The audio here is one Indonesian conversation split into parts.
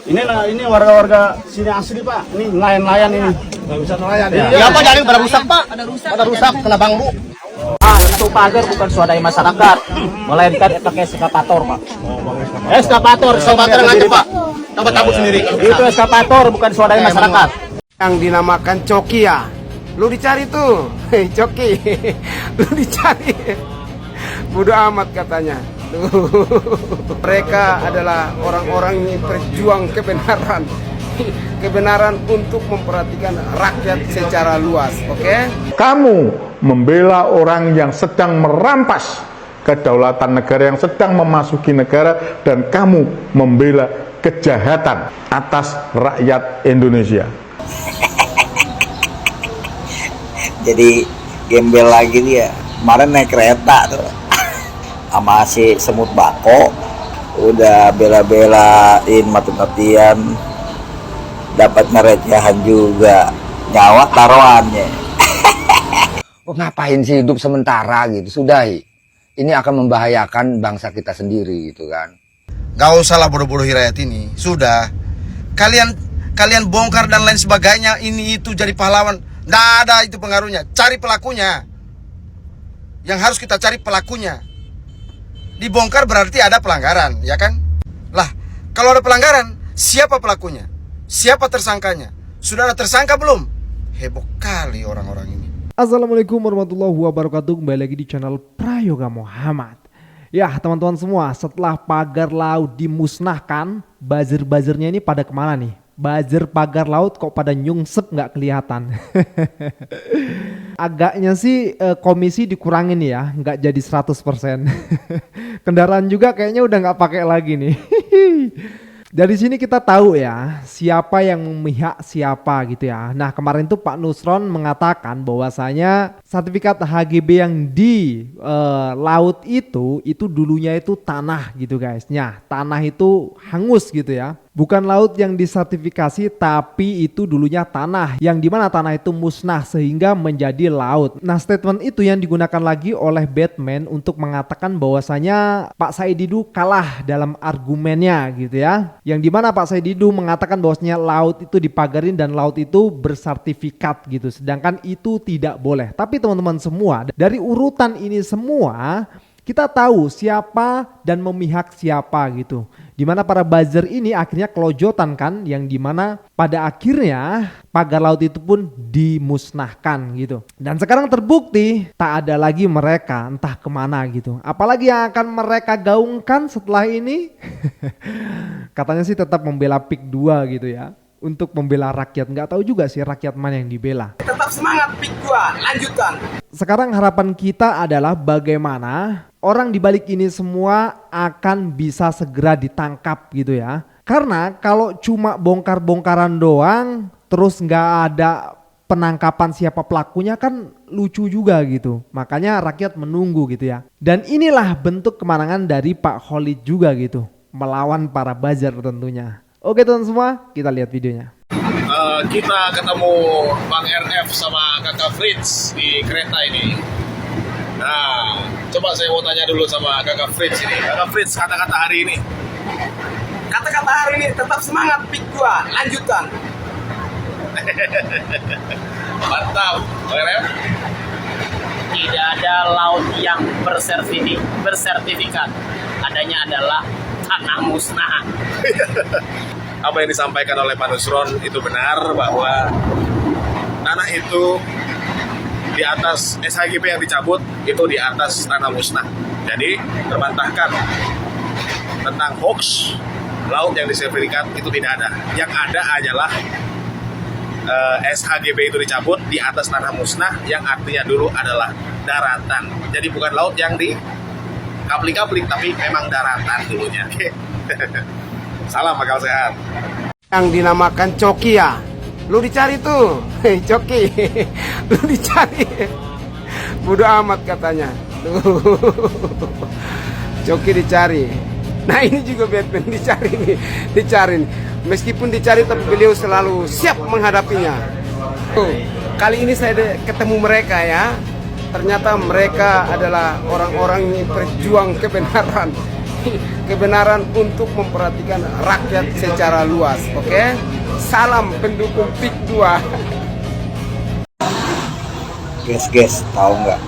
Ini warga-warga sini asli Pak. Ini nelayan-nelayan ini. Nggak bisa nelayan ya? Iya Pak, jadi pada rusak Pak. Ada rusak, kena bambu. Itu pagar bukan swadaya masyarakat, melainkan itu pakai eskavator Pak. Eskavator nanti Pak. Tambah tabut sendiri. Itu eskavator bukan swadaya masyarakat. Yang dinamakan coki ya. Lu dicari tuh. Hei coki. Lu dicari. Bodoh amat katanya. Mereka adalah orang-orang yang berjuang kebenaran. Kebenaran untuk memperhatikan rakyat secara luas, oke? Kamu membela orang yang sedang merampas kedaulatan negara, yang sedang memasuki negara, dan kamu membela kejahatan atas rakyat Indonesia. Jadi gembel lagi dia. Kemarin naik kereta tuh sama si semut bako, udah bela-belain mati-matian, dapat ngerecehan juga, nyawa taruhannya. Oh, ngapain sih hidup sementara gitu, sudahi. Ini akan membahayakan bangsa kita sendiri gitu kan. Gak usah lah bodoh-bodohi rakyat ini. Sudah. Kalian bongkar dan lain sebagainya, ini itu jadi pahlawan. Nggak ada itu pengaruhnya. Cari pelakunya. Yang harus kita cari pelakunya. Dibongkar berarti ada pelanggaran, ya kan? Lah, kalau ada pelanggaran, siapa pelakunya? Siapa tersangkanya? Sudah ada tersangka belum? Heboh kali orang-orang ini. Assalamualaikum warahmatullahi wabarakatuh. Kembali lagi di channel Prayoga Muhammad. Ya teman-teman semua, setelah pagar laut dimusnahkan, buzzer-buzzernya ini pada kemana nih? Buzzer pagar laut kok pada nyungsep nggak kelihatan. Agaknya sih komisi dikurangin ya, nggak jadi 100%. Kendaraan juga kayaknya udah nggak pakai lagi nih. Dari sini kita tahu ya siapa yang memihak siapa gitu ya. Nah kemarin tuh Pak Nusron mengatakan bahwasanya sertifikat HGB yang di laut itu dulunya itu tanah gitu guys. Nah tanah itu hangus gitu ya. Bukan laut yang disertifikasi, tapi itu dulunya tanah, yang dimana tanah itu musnah sehingga menjadi laut. Nah statement itu yang digunakan lagi oleh Batman untuk mengatakan bahwasanya Pak Said Didu kalah dalam argumennya gitu ya. Yang dimana Pak Said Didu mengatakan bahwasanya laut itu dipagarin dan laut itu bersertifikat gitu, sedangkan itu tidak boleh. Tapi teman-teman semua, dari urutan ini semua kita tahu siapa dan memihak siapa gitu. Dimana para buzzer ini akhirnya kelojotan kan, yang dimana pada akhirnya pagar laut itu pun dimusnahkan gitu. Dan sekarang terbukti tak ada lagi mereka, entah kemana gitu. Apalagi yang akan mereka gaungkan setelah ini? Katanya sih tetap membela PIK 2 gitu ya. Untuk membela rakyat, nggak tahu juga sih rakyat mana yang dibela. Tetap semangat PIK 2, lanjutkan. Sekarang harapan kita adalah bagaimana orang di balik ini semua akan bisa segera ditangkap gitu ya. Karena kalau cuma bongkar-bongkaran doang terus nggak ada penangkapan siapa pelakunya kan lucu juga gitu. Makanya rakyat menunggu gitu ya. Dan inilah bentuk kemenangan dari Pak Khalid juga gitu, melawan para buzzer tentunya. Oke teman semua, kita lihat videonya. Kita ketemu Bang RF sama Kakak Fritz di kereta ini. Nah, coba saya mau tanya dulu sama Kakak Fritz ini. Kakak Fritz, kata-kata hari ini. Kata-kata hari ini tetap semangat PIK 2, lanjutkan. Mantap, Bang RF. Tidak ada laut yang bersertifikat. Adanya adalah tanah musnah. Apa yang disampaikan oleh Pak Nusron itu benar, bahwa tanah itu di atas SHGB yang dicabut itu di atas tanah musnah. Jadi terbantahkan tentang hoax laut yang disertifikat itu tidak ada. Yang ada adalah SHGB itu dicabut di atas tanah musnah, yang artinya dulu adalah daratan. Jadi bukan laut yang di kapling-kapling, tapi memang daratan dulunya. Oke. Salam akal sehat. Yang dinamakan coki ya. Lu dicari tuh. Hei coki. Lu dicari. Bodoh amat katanya. Tuh. Coki dicari. Nah ini juga Batman dicari nih. Dicari. Meskipun dicari tapi beliau selalu siap menghadapinya. Tuh. Kali ini saya ketemu mereka ya. Ternyata mereka adalah orang-orang yang berjuang kebenaran. kebenaran untuk memperhatikan rakyat secara luas. Oke? Salam pendukung PIK 2. Guys, tahu nggak?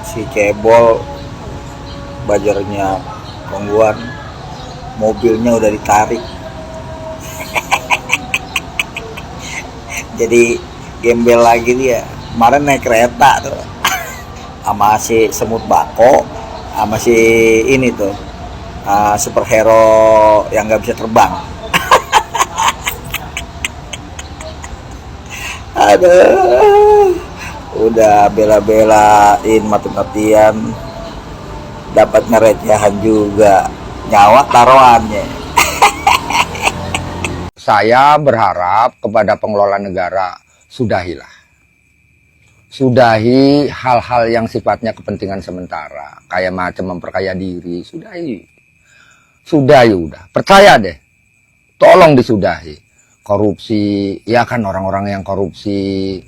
Si Cebol bajarnya Kongguan, mobilnya udah ditarik. Jadi gembel lagi dia. Kemarin naik kereta tuh sama si Semut Bako, sama si ini tuh superhero yang nggak bisa terbang. Aduh, udah bela-belain mati-matian, dapat ngerecehan juga, nyawa taruhannya. Saya berharap kepada pengelola negara, sudahi hal-hal yang sifatnya kepentingan sementara, kayak macam memperkaya diri, sudahi udah, percaya deh, tolong disudahi. Korupsi, ya kan orang-orang yang korupsi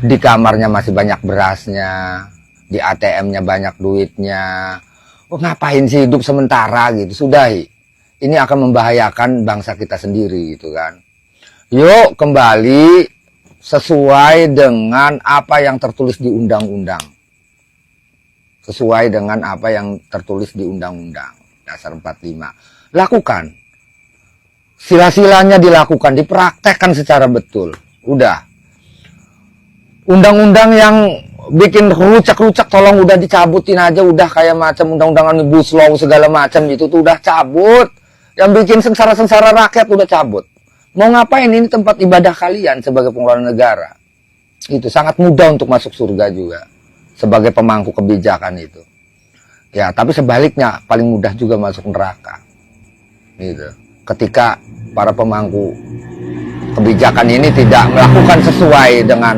di kamarnya masih banyak berasnya, di ATM-nya banyak duitnya, ngapain sih hidup sementara gitu, sudahi. Ini akan membahayakan bangsa kita sendiri gitu kan. Yuk kembali sesuai dengan apa yang tertulis di undang-undang. Sesuai dengan apa yang tertulis di undang-undang dasar 45. Lakukan. Sila-silanya dilakukan, dipraktekkan secara betul. Udah. Undang-undang yang bikin rucak-rucak tolong udah dicabutin aja, udah kayak macam undang-undang Omnibus Law segala macam itu tuh udah cabut. Yang bikin sengsara-sengsara rakyat udah cabut. Mau ngapain, ini tempat ibadah kalian sebagai pengelola negara. Itu sangat mudah untuk masuk surga juga. Sebagai pemangku kebijakan itu. Ya, tapi sebaliknya paling mudah juga masuk neraka. Gitu. Ketika para pemangku kebijakan ini tidak melakukan sesuai dengan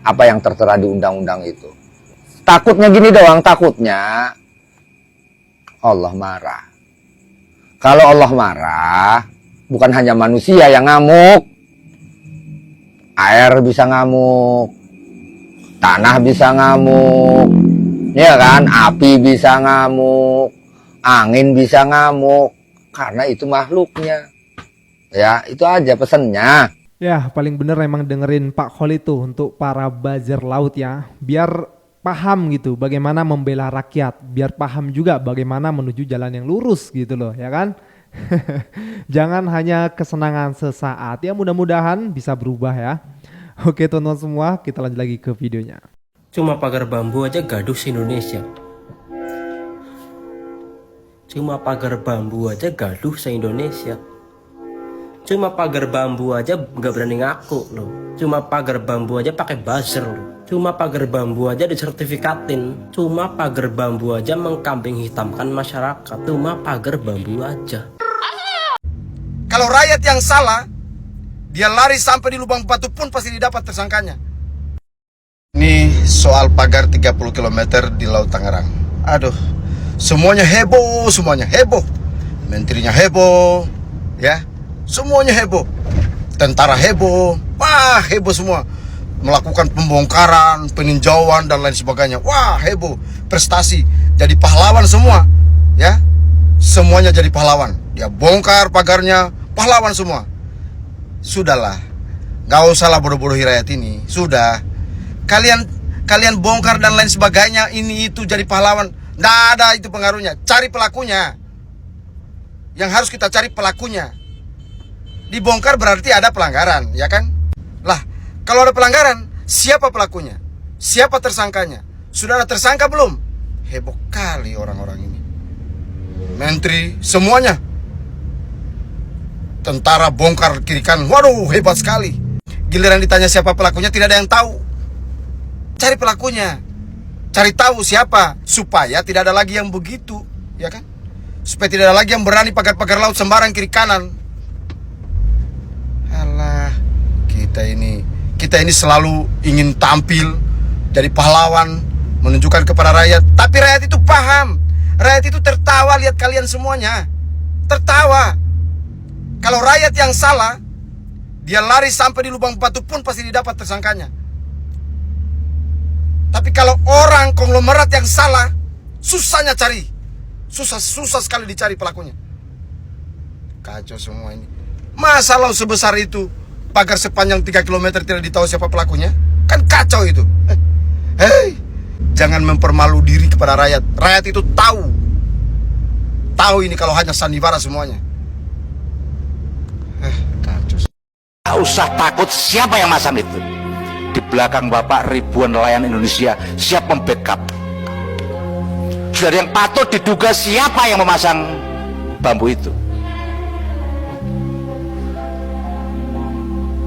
apa yang tertera di undang-undang itu. Takutnya gini doang, takutnya Allah marah. Kalau Allah marah, bukan hanya manusia yang ngamuk. Air bisa ngamuk, tanah bisa ngamuk, ya kan? Api bisa ngamuk, angin bisa ngamuk, karena itu makhluknya. Ya, itu aja pesennya. Ya, paling bener emang dengerin Pak Khalid tuh untuk para buzzer laut ya. Biar paham gitu bagaimana membela rakyat, biar paham juga bagaimana menuju jalan yang lurus gitu loh, ya kan? Jangan hanya kesenangan sesaat ya, mudah-mudahan bisa berubah ya. Oke teman-teman semua, kita lanjut lagi ke videonya. Cuma pagar bambu aja gaduh se-Indonesia. Cuma pagar bambu aja gaduh se-Indonesia. Cuma pagar bambu aja nggak berani ngaku loh. Cuma pagar bambu aja pakai buzzer loh. Cuma pagar bambu aja disertifikatin. Cuma pagar bambu aja mengkambing hitamkan masyarakat. Cuma pagar bambu aja. Kalau rakyat yang salah, dia lari sampai di lubang batu pun pasti didapat tersangkanya. Ini soal pagar 30 km di Laut Tangerang. Aduh, semuanya heboh, menterinya heboh, ya, semuanya heboh. Tentara heboh, wah heboh semua. Melakukan pembongkaran, peninjauan dan lain sebagainya. Wah heboh, prestasi, jadi pahlawan semua, ya, semuanya jadi pahlawan. Dia bongkar pagarnya, pahlawan semua. Sudahlah, gak usahlah bodoh-bodohi rakyat ini. Sudah, kalian bongkar dan lain sebagainya, ini itu jadi pahlawan. Nggak ada itu pengaruhnya. Cari pelakunya. Yang harus kita cari pelakunya. Dibongkar berarti ada pelanggaran, ya kan? Lah, kalau ada pelanggaran, siapa pelakunya? Siapa tersangkanya? Sudah ada tersangka belum? Heboh kali orang-orang ini. Menteri, semuanya. Tentara bongkar kiri kanan. Waduh, hebat sekali. Giliran ditanya siapa pelakunya, tidak ada yang tahu. Cari pelakunya. Cari tahu siapa, supaya tidak ada lagi yang begitu, ya kan? Supaya tidak ada lagi yang berani pagar-pagar laut sembarang kiri kanan. Alah, kita ini selalu ingin tampil jadi pahlawan, menunjukkan kepada rakyat. Tapi rakyat itu paham. Rakyat itu tertawa lihat kalian semuanya. Tertawa. Kalau rakyat yang salah, dia lari sampai di lubang batu pun pasti didapat tersangkanya. Tapi kalau orang konglomerat yang salah, susahnya cari. Susah sekali dicari pelakunya. Kacau semua ini. Masalah sebesar itu, pagar sepanjang 3 km tidak ditahu siapa pelakunya, kan kacau itu. Hei, jangan mempermalu diri kepada rakyat. Rakyat itu tahu ini kalau hanya sandiwara semuanya. Kacau. Tak usah takut siapa yang masang itu. Di belakang Bapak ribuan nelayan Indonesia siap membackup. Sudah ada yang patut diduga siapa yang memasang bambu itu.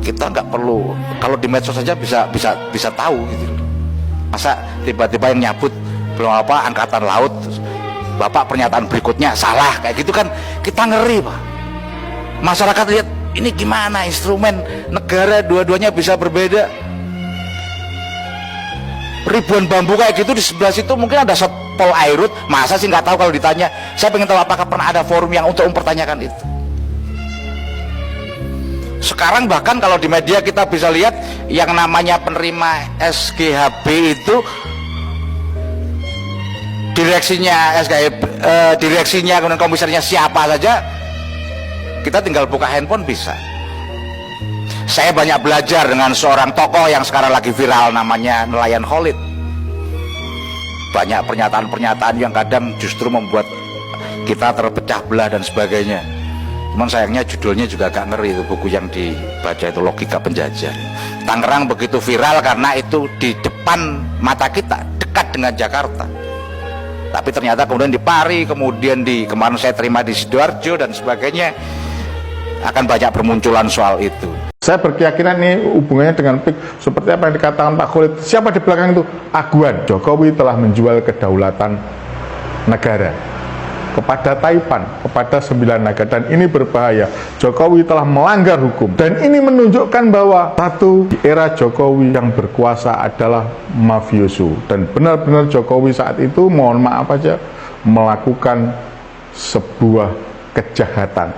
Kita nggak perlu, kalau di medsos saja bisa tahu gitu. Masa tiba-tiba yang nyabut belum apa angkatan laut, Bapak pernyataan berikutnya salah kayak gitu kan, kita ngeri Pak. Masyarakat lihat ini gimana instrumen negara dua-duanya bisa berbeda. Ribuan bambu kayak gitu di sebelah situ mungkin ada Pol Airut, masa sih nggak tahu kalau ditanya. Saya pengen tahu apakah pernah ada forum yang untuk mempertanyakan itu. Sekarang bahkan kalau di media kita bisa lihat yang namanya penerima SGHB itu direksinya kemudian komisarnya siapa saja, kita tinggal buka handphone bisa. Saya banyak belajar dengan seorang tokoh yang sekarang lagi viral namanya Nelayan Khalid. Banyak pernyataan-pernyataan yang kadang justru membuat kita terpecah belah dan sebagainya. Cuman sayangnya judulnya juga agak ngeri, itu buku yang dibaca itu Logika Penjajah. Tangerang begitu viral karena itu di depan mata kita, dekat dengan Jakarta. Tapi ternyata kemudian di Pari, kemudian kemarin saya terima di Sidoarjo dan sebagainya, akan banyak bermunculan soal itu. Saya berkeyakinan ini hubungannya dengan PIK seperti apa yang dikatakan Pak Khalid. Siapa di belakang itu? Aguan. Jokowi telah menjual kedaulatan negara kepada Taipan, kepada 9 negara, dan ini berbahaya. Jokowi telah melanggar hukum, dan ini menunjukkan bahwa di era Jokowi yang berkuasa adalah mafioso, dan benar-benar Jokowi saat itu, mohon maaf aja, melakukan sebuah kejahatan,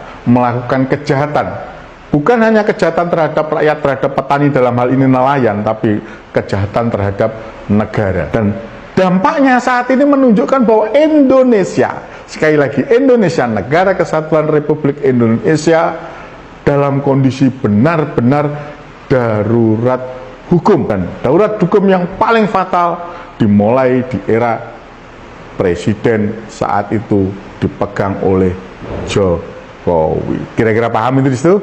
bukan hanya kejahatan terhadap rakyat, terhadap petani, dalam hal ini nelayan, tapi kejahatan terhadap negara. Dan dampaknya saat ini menunjukkan bahwa Indonesia, sekali lagi Indonesia, Negara Kesatuan Republik Indonesia, dalam kondisi benar-benar darurat hukum. Dan darurat hukum yang paling fatal dimulai di era presiden saat itu dipegang oleh Jokowi. Kira-kira paham itu di situ?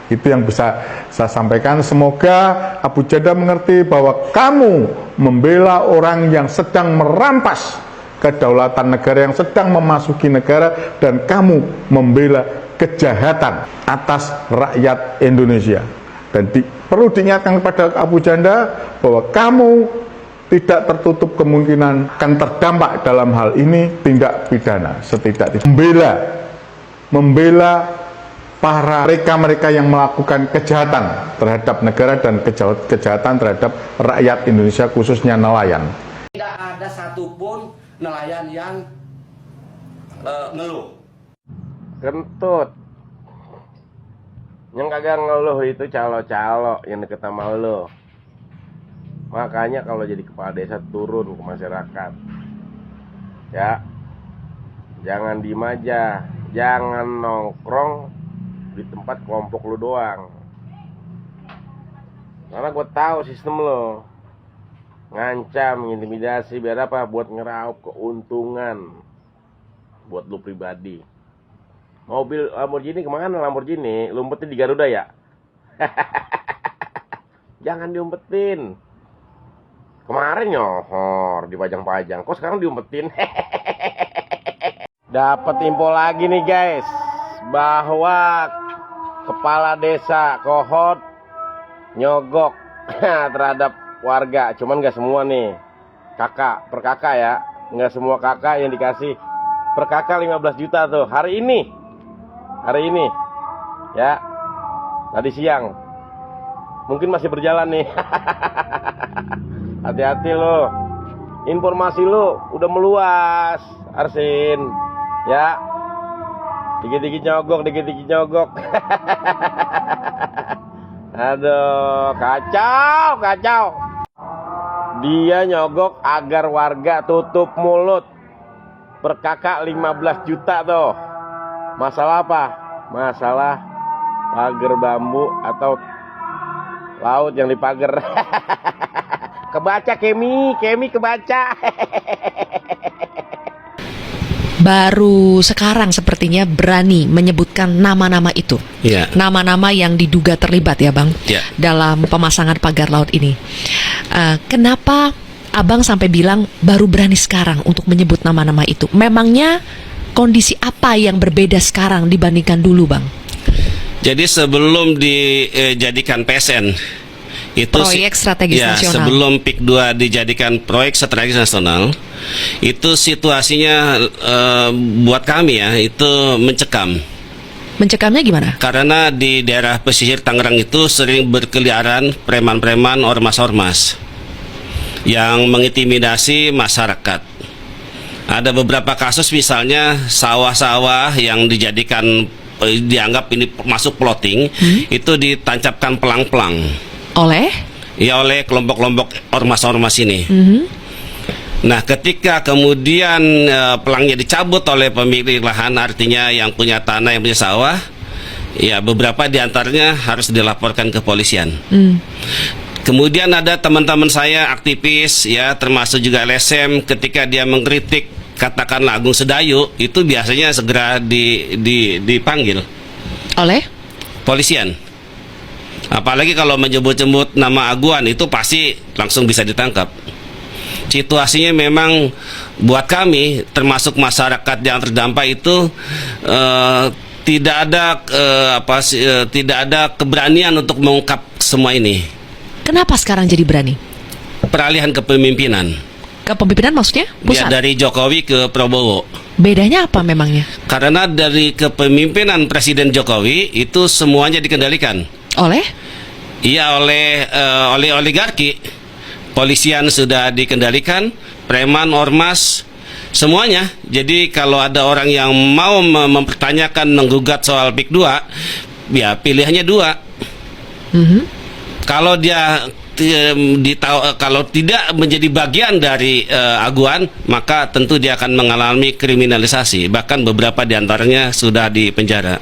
Itu yang bisa saya sampaikan. Semoga Abu Janda mengerti bahwa kamu membela orang yang sedang merampas kedaulatan negara, yang sedang memasuki negara, dan kamu membela kejahatan atas rakyat Indonesia. Dan perlu diingatkan kepada Abu Janda bahwa kamu tidak tertutup kemungkinan akan terdampak dalam hal ini tindak pidana, setidaknya membela para mereka yang melakukan kejahatan terhadap negara dan kejahatan terhadap rakyat Indonesia, khususnya nelayan. Tidak ada satupun nelayan yang ngeluh. Kentut. Yang kagak ngeluh itu calo-calo yang deket sama lo. Makanya kalau jadi kepala desa turun ke masyarakat, ya, jangan diem aja, jangan nongkrong di tempat kelompok lu doang. Karena gue tahu sistem lo, ngancam, intimidasi, biar apa? Buat ngeraup keuntungan buat lu pribadi. Mobil Lamborghini kemana Lamborghini? Lu umpetin di Garuda ya? Jangan diumpetin. Kemarin nyohor dipajang-pajang, kok sekarang diumpetin? Dapat info lagi nih guys, bahwa kepala desa Kohot nyogok terhadap warga, cuman nggak semua nih, kakak per kakak ya, nggak semua kakak yang dikasih per kakak 15 juta tuh hari ini ya, tadi siang mungkin masih berjalan nih. Hati-hati lo, informasi lo udah meluas, Arsin ya, dikit-dikit nyogok. Aduh, kacau. Dia nyogok agar warga tutup mulut. per kakak 15 juta tuh. Masalah apa? Masalah pagar bambu atau laut yang dipagar. Kebaca Kemi kebaca. Baru sekarang sepertinya berani menyebutkan nama-nama itu. Iya. Nama-nama yang diduga terlibat ya Bang, dalam pemasangan pagar laut ini. Kenapa Abang sampai bilang baru berani sekarang untuk menyebut nama-nama itu? Memangnya kondisi apa yang berbeda sekarang dibandingkan dulu Bang? Jadi sebelum dijadikan PSN, itu proyek strategis nasional. Sebelum PIK 2 dijadikan proyek strategis nasional, itu situasinya buat kami ya itu mencekam. Mencekamnya gimana? Karena di daerah pesisir Tangerang itu sering berkeliaran preman-preman, ormas-ormas yang mengintimidasi masyarakat. Ada beberapa kasus misalnya sawah-sawah yang dianggap ini masuk plotting, itu ditancapkan pelang-pelang. Oleh? Ya oleh kelompok-kelompok ormas-ormas ini. Nah ketika kemudian pelangnya dicabut oleh pemilik lahan, artinya yang punya tanah, yang punya sawah, ya beberapa diantaranya harus dilaporkan ke polisian. Kemudian ada teman-teman saya aktivis ya, termasuk juga LSM, ketika dia mengkritik katakanlah Agung Sedayu, itu biasanya segera dipanggil oleh polisian. Apalagi kalau menyebut-nyebut nama Aguan, itu pasti langsung bisa ditangkap. Situasinya memang buat kami, termasuk masyarakat yang terdampak itu tidak ada keberanian untuk mengungkap semua ini. Kenapa sekarang jadi berani? Peralihan kepemimpinan. Kepemimpinan maksudnya pusat? Ya, dari Jokowi ke Prabowo. Bedanya apa memangnya? Karena dari kepemimpinan Presiden Jokowi itu semuanya dikendalikan. Oleh? Iya, oleh oligarki. Polisian sudah dikendalikan, preman, ormas, semuanya. Jadi kalau ada orang yang mau mempertanyakan, menggugat soal PIK 2, ya pilihannya dua. Kalau dia kalau tidak menjadi bagian dari Aguan, maka tentu dia akan mengalami kriminalisasi. Bahkan beberapa diantaranya sudah dipenjara.